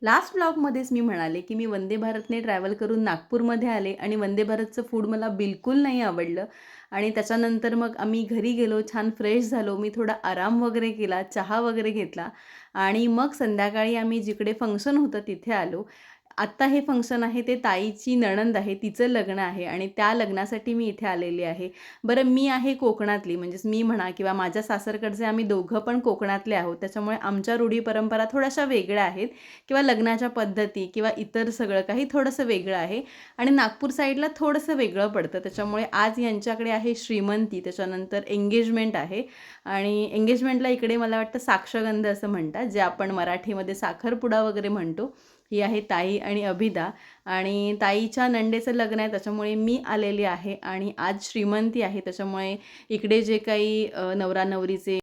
Last ब्लॉगमध्येच मी म्हणाले, की मी Vande भारतने travel करून नागपूरमध्ये आले आणि वंदे भारतचं फूड मला बिलकुल नाही आवडलं आणि त्याच्यानंतर मग आम्ही घरी गेलो, छान फ्रेश झालो. मी थोडा आराम वगैरे केला, चहा वगैरे घेतला आणि मग संध्याकाळी आम्ही जिकडे फंक्शन होतं तिथे आलो. आत्ता हे फंक्शन आहे ते ताईची नणंद आहे, तिचं लग्न आहे आणि त्या लग्नासाठी मी इथे आलेली आहे. बरं मी आहे कोकणातली, म्हणजेच मी म्हणा किंवा माझ्या सासरकडचे आम्ही दोघं पण कोकणातले आहोत. त्याच्यामुळे आमच्या रूढी परंपरा थोड्याशा वेगळ्या आहेत किंवा लग्नाच्या पद्धती किंवा इतर सगळं काही थोडंसं वेगळं आहे आणि नागपूर साईडला थोडंसं वेगळं पडतं. त्याच्यामुळे आज यांच्याकडे आहे श्रीमंती, त्याच्यानंतर एंगेजमेंट आहे आणि एंगेजमेंटला इकडे मला वाटतं साक्षगंध असं म्हणतात, जे आपण मराठीमध्ये साखरपुडा वगैरे म्हणतो. ही आहे ताई आणि अभिदा आणि ताईच्या नंडेचं लग्न आहे त्याच्यामुळे मी आलेली आहे आणि आज श्रीमंती आहे त्याच्यामुळे इकडे जे काही नवरा नवरीचे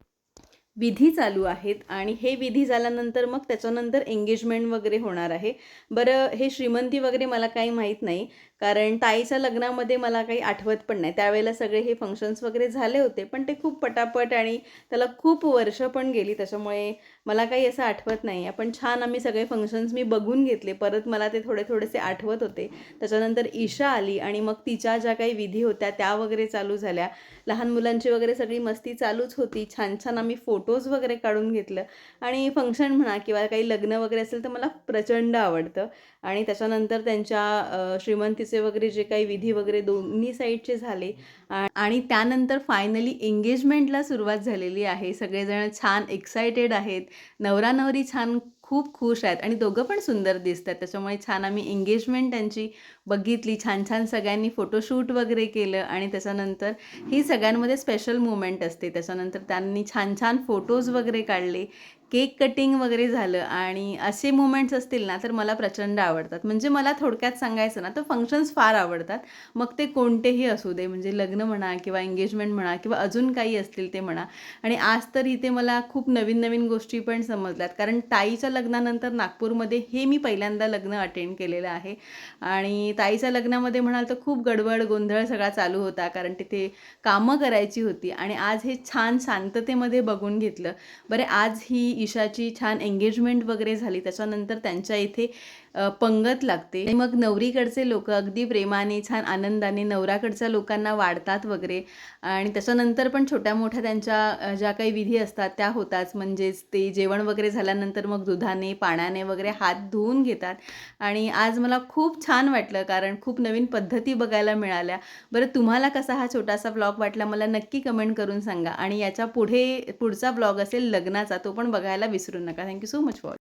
विधी चालू आहेत आणि हे विधी झाल्यानंतर मग त्याच्यानंतर एंगेजमेंट वगैरे होणार आहे. बरं हे श्रीमंती वगैरे मला काही माहीत नाही, कारण ताईच्या लग्नामध्ये मला काही आठवत पण नाही. त्यावेळेला सगळे हे फंक्शन्स वगैरे झाले होते, पण ते खूप पटापट आणि त्याला खूप वर्ष पण गेली, त्याच्यामुळे मला काही असं आठवत नाही आहे. पण छान आम्ही सगळे फंक्शन्स मी बघून घेतले. परत मला ते थोडेसे आठवत होते. त्याच्यानंतर ईशा आली आणि मग तिच्या ज्या काही विधी होत्या त्या वगैरे चालू झाल्या. लहान मुलांची वगैरे सगळी मस्ती चालूच होती. छान छान आम्ही फोटोज वगैरे काढून घेतलं आणि फंक्शन म्हणा किंवा काही लग्न वगैरे असेल तर मला प्रचंड आवडतं आणि त्याच्यानंतर त्यांच्या श्रीमंतीचे वगैरे जे काही विधी वगैरे दोन्ही साईडचे झाले आणि त्यानंतर फायनली एंगेजमेंटला सुरुवात झालेली आहे. सगळेजण छान एक्सायटेड आहेत. नवरा नवरी छान खूप खुश आहेत आणि दोघं पण सुंदर दिसत आहेत. त्याच्यामुळे छान आम्ही एंगेजमेंट त्यांची बघितली. छान छान सगळ्यांनी फोटोशूट वगैरे केलं आणि त्याच्यानंतर ही सगळ्यांमध्ये स्पेशल मुमेंट असते. त्याच्यानंतर त्यांनी छान छान फोटोज वगैरे काढले. केक कटिंग वगैरे झालं आणि असे मुमेंट्स असतील ना तर मला प्रचंड आवडतात. म्हणजे मला थोडक्यात सांगायचं ना तर फंक्शन्स फार आवडतात. मग ते कोणतेही असू दे, म्हणजे लग्न म्हणा किंवा एंगेजमेंट म्हणा किंवा अजून काही असतील ते म्हणा. आणि आज तर इथे मला खूप नवीन नवीन गोष्टी पण समजल्यात, कारण ताईच्या लग्नानंतर नागपूरमध्ये हे मी पहिल्यांदा लग्न अटेंड केलेलं आहे आणि ताईच्या लग्नामध्ये म्हणाल तर खूप गडबड गोंधळ सगळा चालू होता, कारण तिथे कामं करायची होती आणि आज हे छान शांततेमध्ये बघून घेतलं. बरं आज ही ईशाची छान एंगेजमेंट वगैरे झाली, त्याच्यानंतर त्यांच्या इथे पंगत लागते आणि मग नवरीकडचे लोक अगदी प्रेमाने छान आनंदाने नवराकडच्या लोकांना वाढतात वगैरे आणि त्याच्यानंतर पण छोट्या मोठ्या त्यांच्या ज्या काही विधी असतात त्या होताच. म्हणजेच ते जेवण वगैरे झाल्यानंतर मग दुधाने पाण्याने वगैरे हात धुवून घेतात आणि आज मला खूप छान वाटलं, कारण खूप नवीन पद्धती बघायला मिळाल्या. बरं तुम्हाला कसा हा छोटासा ब्लॉग वाटला मला नक्की कमेंट करून सांगा आणि याच्या पुढचा ब्लॉग असेल लग्नाचा, तो पण बघायला विसरू नका. Thank you so much for